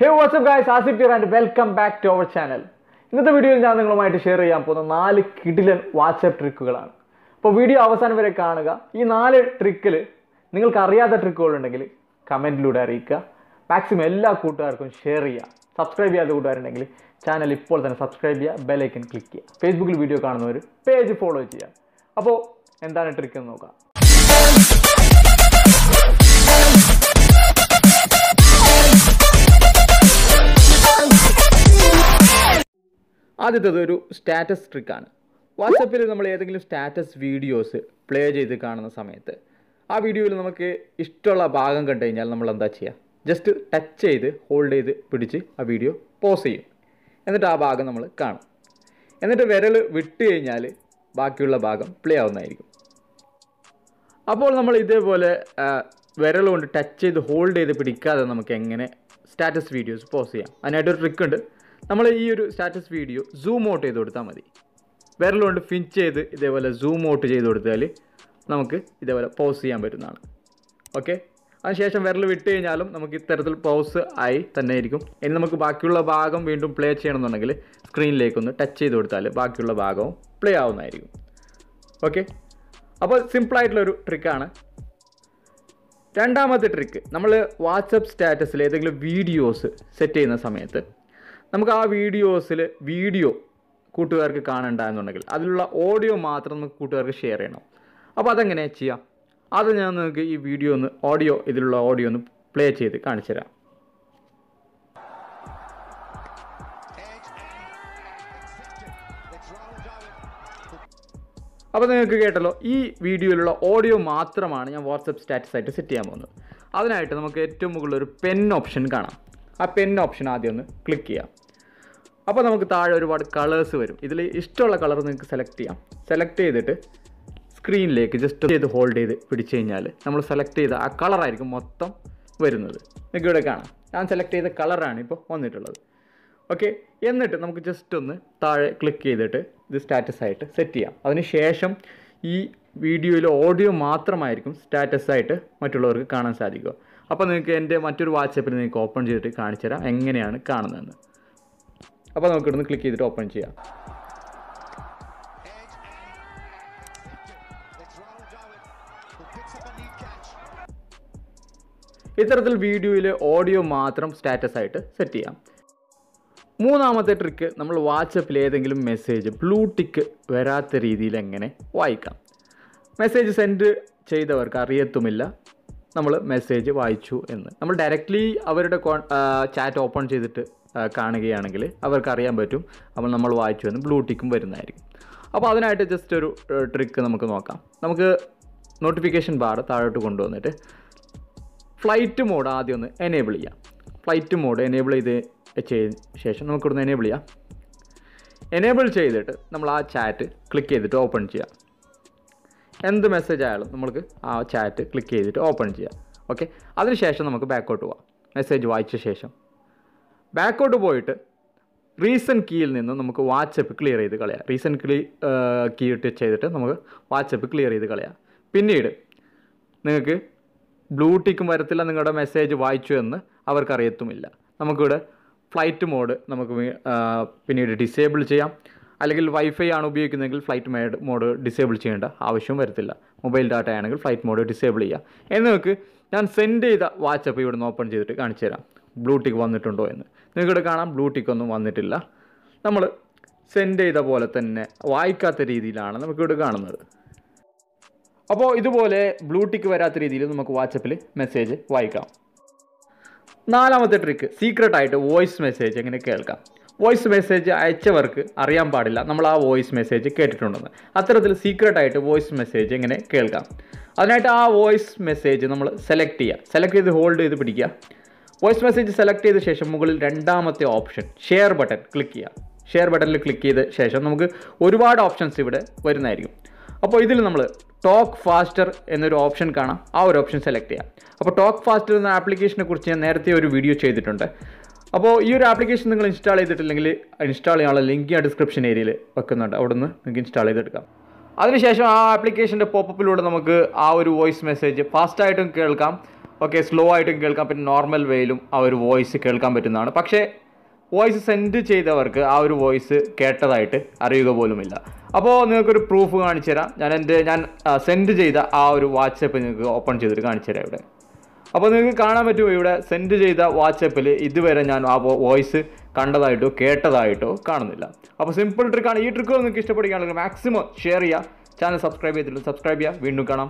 Hey, what's up guys? Asif here and welcome back to our channel. ഇന്നത്തെ വീഡിയോയിൽ ഞാൻ നിങ്ങളുമായിട്ട് ഷെയർ ചെയ്യാൻ പോകുന്ന 4 കിടിലൻ വാട്സ്ആപ്പ് ട്രിക്കുകളാണ്. അപ്പോൾ വീഡിയോ അവസാനം വരെ കാണുക. ഈ 4 ട്രിക്കിൽ നിങ്ങൾക്ക് അറിയാത്ത ട്രിക്കുകൾ ഉണ്ടെങ്കിൽ കമന്റിലൂടെ അറിയിക്കുക. മാക്സിമം എല്ലാ കൂട്ടുകാർക്കും ഷെയർ ചെയ്യുക. സബ്സ്ക്രൈബ് ചെയ്യാത്ത കൂട്ടുകാരുണ്ടെങ്കിൽ ചാനൽ ഇപ്പോൾ തന്നെ സബ്സ്ക്രൈബ് ചെയ്യുക, ബെൽ ഐക്കൺ ക്ലിക്ക് ചെയ്യുക. ഫേസ്ബുക്കിൽ വീഡിയോ കാണുന്നവർ പേജ് ഫോളോ ചെയ്യുക. അപ്പോൾ എന്താണ് ട്രിക്ക് എന്ന് നോക്കാം. ആദ്യത്തേത് ഒരു സ്റ്റാറ്റസ് ട്രിക്കാണ്. വാട്സപ്പിൽ നമ്മൾ ഏതെങ്കിലും സ്റ്റാറ്റസ് വീഡിയോസ് പ്ലേ ചെയ്ത് കാണുന്ന സമയത്ത് ആ വീഡിയോയിൽ നമുക്ക് ഇഷ്ടമുള്ള ഭാഗം കണ്ടു കഴിഞ്ഞാൽ നമ്മൾ എന്താ ചെയ്യുക? ജസ്റ്റ് ടച്ച് ചെയ്ത് ഹോൾഡ് ചെയ്ത് പിടിച്ച് ആ വീഡിയോ പോസ് ചെയ്യും. എന്നിട്ട് ആ ഭാഗം നമ്മൾ കാണും. എന്നിട്ട് വിരൽ വിട്ട് കഴിഞ്ഞാൽ ബാക്കിയുള്ള ഭാഗം പ്ലേ ആവുന്നതായിരിക്കും. അപ്പോൾ നമ്മൾ ഇതേപോലെ വിരൽ കൊണ്ട് ടച്ച് ചെയ്ത് ഹോൾഡ് ചെയ്ത് പിടിക്കാതെ നമുക്ക് എങ്ങനെ സ്റ്റാറ്റസ് വീഡിയോസ് പോസ് ചെയ്യാം? അതിനായിട്ടൊരു ട്രിക്ക് ഉണ്ട്. നമ്മൾ ഈ ഒരു സ്റ്റാറ്റസ് വീഡിയോ സൂം ഔട്ട് ചെയ്ത് കൊടുത്താൽ മതി. വിരലുകൊണ്ട് ഫിഞ്ച് ചെയ്ത് ഇതേപോലെ സൂം ഔട്ട് ചെയ്ത് കൊടുത്താൽ നമുക്ക് ഇതേപോലെ പോസ് ചെയ്യാൻ പറ്റുന്നതാണ്. ഓക്കെ, അതിനുശേഷം വിരൽ വിട്ട് കഴിഞ്ഞാലും നമുക്ക് ഇത്തരത്തിൽ പോസ് ആയി തന്നെ ആയിരിക്കും. ഇനി നമുക്ക് ബാക്കിയുള്ള ഭാഗം വീണ്ടും പ്ലേ ചെയ്യണമെന്നുണ്ടെങ്കിൽ സ്ക്രീനിലേക്കൊന്ന് ടച്ച് ചെയ്ത് കൊടുത്താൽ ബാക്കിയുള്ള ഭാഗവും പ്ലേ ആവുന്നതായിരിക്കും. ഓക്കെ, അപ്പോൾ സിമ്പിളായിട്ടുള്ളൊരു ട്രിക്കാണ്. രണ്ടാമത്തെ ട്രിക്ക്, നമ്മൾ വാട്സപ്പ് സ്റ്റാറ്റസിൽ ഏതെങ്കിലും വീഡിയോസ് സെറ്റ് ചെയ്യുന്ന സമയത്ത് നമുക്ക് ആ വീഡിയോസിൽ വീഡിയോ കൂട്ടുകാർക്ക് കാണണ്ടായെന്നുണ്ടെങ്കിൽ അതിലുള്ള ഓഡിയോ മാത്രം നമുക്ക് കൂട്ടുകാർക്ക് ഷെയർ ചെയ്യണം. അപ്പോൾ അതെങ്ങനെയാണ് ചെയ്യാം? അത് ഞാൻ നിങ്ങൾക്ക് ഈ വീഡിയോ ഒന്ന് ഇതിലുള്ള ഓഡിയോ ഒന്ന് പ്ലേ ചെയ്ത് കാണിച്ചു തരാം. അപ്പോൾ നിങ്ങൾക്ക് കേട്ടല്ലോ, ഈ വീഡിയോയിലുള്ള ഓഡിയോ മാത്രമാണ് ഞാൻ വാട്സപ്പ് സ്റ്റാറ്റസ് ആയിട്ട് സെറ്റ് ചെയ്യാൻ പോകുന്നത്. അതിനായിട്ട് നമുക്ക് ഏറ്റവും മുകളിലൊരു പെൻ ഓപ്ഷൻ കാണാം. ആ പെൻ ഓപ്ഷൻ ആദ്യം ഒന്ന് ക്ലിക്ക് ചെയ്യാം. അപ്പോൾ നമുക്ക് താഴെ ഒരുപാട് കളേഴ്സ് വരും. ഇതിൽ ഇഷ്ടമുള്ള കളർ നിങ്ങൾക്ക് സെലക്ട് ചെയ്യാം. സെലക്ട് ചെയ്തിട്ട് സ്ക്രീനിലേക്ക് ജസ്റ്റ് ചെയ്ത് ഹോൾഡ് ചെയ്ത് പിടിച്ചു കഴിഞ്ഞാൽ നമ്മൾ സെലക്ട് ചെയ്ത ആ കളറായിരിക്കും മൊത്തം വരുന്നത്. നിങ്ങൾക്ക് ഇവിടെ കാണാം, ഞാൻ സെലക്ട് ചെയ്ത കളറാണ് ഇപ്പോൾ വന്നിട്ടുള്ളത്. ഓക്കെ, എന്നിട്ട് നമുക്ക് ജസ്റ്റ് ഒന്ന് താഴെ ക്ലിക്ക് ചെയ്തിട്ട് ഇത് സ്റ്റാറ്റസ് ആയിട്ട് സെറ്റ് ചെയ്യാം. അതിനുശേഷം ഈ വീഡിയോയിൽ ഓഡിയോ മാത്രമായിരിക്കും സ്റ്റാറ്റസ് ആയിട്ട് മറ്റുള്ളവർക്ക് കാണാൻ സാധിക്കുക. അപ്പോൾ നിങ്ങൾക്ക് എൻ്റെ മറ്റൊരു വാട്സപ്പിൽ നിങ്ങൾക്ക് ഓപ്പൺ ചെയ്തിട്ട് കാണിച്ചു തരാം എങ്ങനെയാണ് കാണുന്നതെന്ന്. അപ്പോൾ നമുക്ക് ഇവിടുന്ന് ക്ലിക്ക് ചെയ്തിട്ട് ഓപ്പൺ ചെയ്യാം. ഇത്തരത്തിൽ വീഡിയോയിൽ ഓഡിയോ മാത്രം സ്റ്റാറ്റസ് ആയിട്ട് സെറ്റ് ചെയ്യാം. മൂന്നാമത്തെ ട്രിക്ക്, നമ്മൾ വാട്സപ്പിൽ ഏതെങ്കിലും മെസ്സേജ് ബ്ലൂ ടിക്ക് വരാത്ത രീതിയിൽ എങ്ങനെ വായിക്കാം? മെസ്സേജ് സെൻഡ് ചെയ്തവർക്ക് അറിയത്തുമില്ല നമ്മൾ മെസ്സേജ് വായിച്ചു എന്ന്. നമ്മൾ ഡയറക്റ്റ്ലി അവരുടെ ചാറ്റ് ഓപ്പൺ ചെയ്തിട്ട് കാണുകയാണെങ്കിൽ അവർക്ക് അറിയാൻ പറ്റും അപ്പോൾ നമ്മൾ വായിച്ചു എന്ന് ബ്ലൂ ടിക്കും വരുന്നതായിരിക്കും. അപ്പോൾ അതിനായിട്ട് ജസ്റ്റ് ഒരു ട്രിക്ക് നമുക്ക് നോക്കാം. നമുക്ക് നോട്ടിഫിക്കേഷൻ ബാർ താഴോട്ട് കൊണ്ടുവന്നിട്ട് ഫ്ലൈറ്റ് മോഡ് ആദ്യം ഒന്ന് എനേബിൾ ചെയ്യാം. ഫ്ലൈറ്റ് മോഡ് എനേബിൾ ചെയ്ത ശേഷം നമുക്കിവിടുന്ന് എനേബിൾ ചെയ്യാം. എനേബിൾ ചെയ്തിട്ട് നമ്മൾ ആ ചാറ്റ് ക്ലിക്ക് ചെയ്തിട്ട് ഓപ്പൺ ചെയ്യാം. എന്ത് മെസ്സേജ് ആയാലും നമുക്ക് ആ ചാറ്റ് ക്ലിക്ക് ചെയ്തിട്ട് ഓപ്പൺ ചെയ്യാം. ഓക്കെ, അതിനുശേഷം നമുക്ക് ബാക്കോട്ട് പോവാം. മെസ്സേജ് വായിച്ച ശേഷം ബാക്കോട്ട് പോയിട്ട് റീസെൻറ്റ് കീയിൽ നിന്ന് നമുക്ക് വാട്സപ്പ് ക്ലിയർ ചെയ്ത് കളയാം. റീസെൻറ്റ് കീ ഇട്ട് ചെയ്തിട്ട് നമുക്ക് വാട്സപ്പ് ക്ലിയർ ചെയ്ത് കളയാം. പിന്നീട് നിങ്ങൾക്ക് ബ്ലൂ ടിക്കും വരത്തില്ല, നിങ്ങളുടെ മെസ്സേജ് വായിച്ചു എന്ന് അവർക്കറിയത്തുമില്ല. നമുക്കിവിടെ ഫ്ലൈറ്റ് മോഡ് നമുക്ക് പിന്നീട് ഡിസേബിൾ ചെയ്യാം. അല്ലെങ്കിൽ വൈഫൈ ആണ് ഉപയോഗിക്കുന്നതെങ്കിൽ ഫ്ലൈറ്റ് മോഡ് ഡിസേബിൾ ചെയ്യേണ്ട ആവശ്യം വരത്തില്ല. മൊബൈൽ ഡാറ്റ ആണെങ്കിൽ ഫ്ലൈറ്റ് മോഡ് ഡിസേബിൾ ചെയ്യാം. എന്ന് നിങ്ങൾക്ക് ഞാൻ സെൻഡ് ചെയ്ത വാട്സപ്പ് ഇവിടുന്ന് ഓപ്പൺ ചെയ്തിട്ട് കാണിച്ചു തരാം ബ്ലൂ ടിക്ക് വന്നിട്ടുണ്ടോ എന്ന്. നിങ്ങൾക്കിവിടെ കാണാം ബ്ലൂ ടിക്കൊന്നും വന്നിട്ടില്ല. നമ്മൾ സെൻഡ് ചെയ്ത പോലെ തന്നെ വായിക്കാത്ത രീതിയിലാണ് നമുക്കിവിടെ കാണുന്നത്. അപ്പോൾ ഇതുപോലെ ബ്ലൂ ടിക്ക് വരാത്ത രീതിയിൽ നമുക്ക് വാട്സപ്പിൽ മെസ്സേജ് വായിക്കാം. നാലാമത്തെ ട്രിക്ക്, സീക്രട്ടായിട്ട് വോയിസ് മെസ്സേജ് എങ്ങനെ കേൾക്കാം? വോയിസ് മെസ്സേജ് അയച്ചവർക്ക് അറിയാൻ പാടില്ല നമ്മൾ ആ വോയിസ് മെസ്സേജ് കേട്ടിട്ടുണ്ടെന്ന്. അത്തരത്തിൽ സീക്രട്ടായിട്ട് വോയിസ് മെസ്സേജ് എങ്ങനെ കേൾക്കാം? അതിനായിട്ട് ആ വോയിസ് മെസ്സേജ് നമ്മൾ സെലക്ട് ചെയ്യുക. സെലക്ട് ചെയ്ത് ഹോൾഡ് ചെയ്ത് പിടിക്കുക. വോയിസ് മെസ്സേജ് സെലക്ട് ചെയ്ത ശേഷം മുകളിൽ രണ്ടാമത്തെ ഓപ്ഷൻ ഷെയർ ബട്ടൺ ക്ലിക്ക് ചെയ്യുക. ഷെയർ ബട്ടണിൽ ക്ലിക്ക് ചെയ്ത ശേഷം നമുക്ക് ഒരുപാട് ഓപ്ഷൻസ് ഇവിടെ വരുന്നതായിരിക്കും. അപ്പോൾ ഇതിൽ നമ്മൾ ടോക്ക് ഫാസ്റ്റർ എന്നൊരു ഓപ്ഷൻ കാണാം. ആ ഒരു ഓപ്ഷൻ സെലക്ട് ചെയ്യാം. അപ്പോൾ ടോക്ക് ഫാസ്റ്റർ എന്ന ആപ്ലിക്കേഷനെ കുറിച്ച് ഞാൻ നേരത്തെ ഒരു വീഡിയോ ചെയ്തിട്ടുണ്ട്. അപ്പോൾ ഈ ഒരു ആപ്ലിക്കേഷൻ നിങ്ങൾ ഇൻസ്റ്റാൾ ചെയ്തിട്ടില്ലെങ്കിൽ ഇൻസ്റ്റാൾ ചെയ്യാനുള്ള ലിങ്ക് ഞാൻ ഡിസ്ക്രിപ്ഷൻ ഏരിയയിൽ വെക്കുന്നുണ്ട്. അവിടെ നിന്ന് നിങ്ങൾക്ക് ഇൻസ്റ്റാൾ ചെയ്തെടുക്കാം. അതിനുശേഷം ആ ആപ്ലിക്കേഷൻ്റെ പോപ്പപ്പിലൂടെ നമുക്ക് ആ ഒരു വോയിസ് മെസ്സേജ് ഫാസ്റ്റായിട്ടും കേൾക്കാം, ഓക്കെ, സ്ലോ ആയിട്ടും കേൾക്കാം, പിന്നെ നോർമൽ വേയിലും ആ ഒരു വോയിസ് കേൾക്കാൻ പറ്റുന്നതാണ്. പക്ഷേ വോയിസ് സെൻഡ് ചെയ്തവർക്ക് ആ ഒരു വോയിസ് കേട്ടതായിട്ട് അറിയുക പോലുമില്ല. അപ്പോൾ നിങ്ങൾക്കൊരു പ്രൂഫ് കാണിച്ചു തരാം. ഞാൻ സെൻഡ് ചെയ്ത ആ ഒരു വാട്സപ്പ് നിങ്ങൾക്ക് ഓപ്പൺ ചെയ്തിട്ട് കാണിച്ചു തരാം ഇവിടെ. അപ്പോൾ നിങ്ങൾക്ക് കാണാൻ പറ്റുമോ, ഇവിടെ സെൻഡ് ചെയ്ത വാട്സപ്പിൽ ഇതുവരെ ഞാൻ ആ വോയിസ് കണ്ടതായിട്ടോ കേട്ടതായിട്ടോ കാണുന്നില്ല. അപ്പോൾ സിമ്പിൾ ട്രിക്കാണ്. ഈ ട്രിക്കുകൾ നിങ്ങൾക്ക് ഇഷ്ടപ്പെടുകയാണെങ്കിൽ മാക്സിമം ഷെയർ ചെയ്യുക. ചാനൽ സബ്സ്ക്രൈബ് ചെയ്തിട്ട് സബ്സ്ക്രൈബ് ചെയ്യുക. വീണ്ടും കാണാം.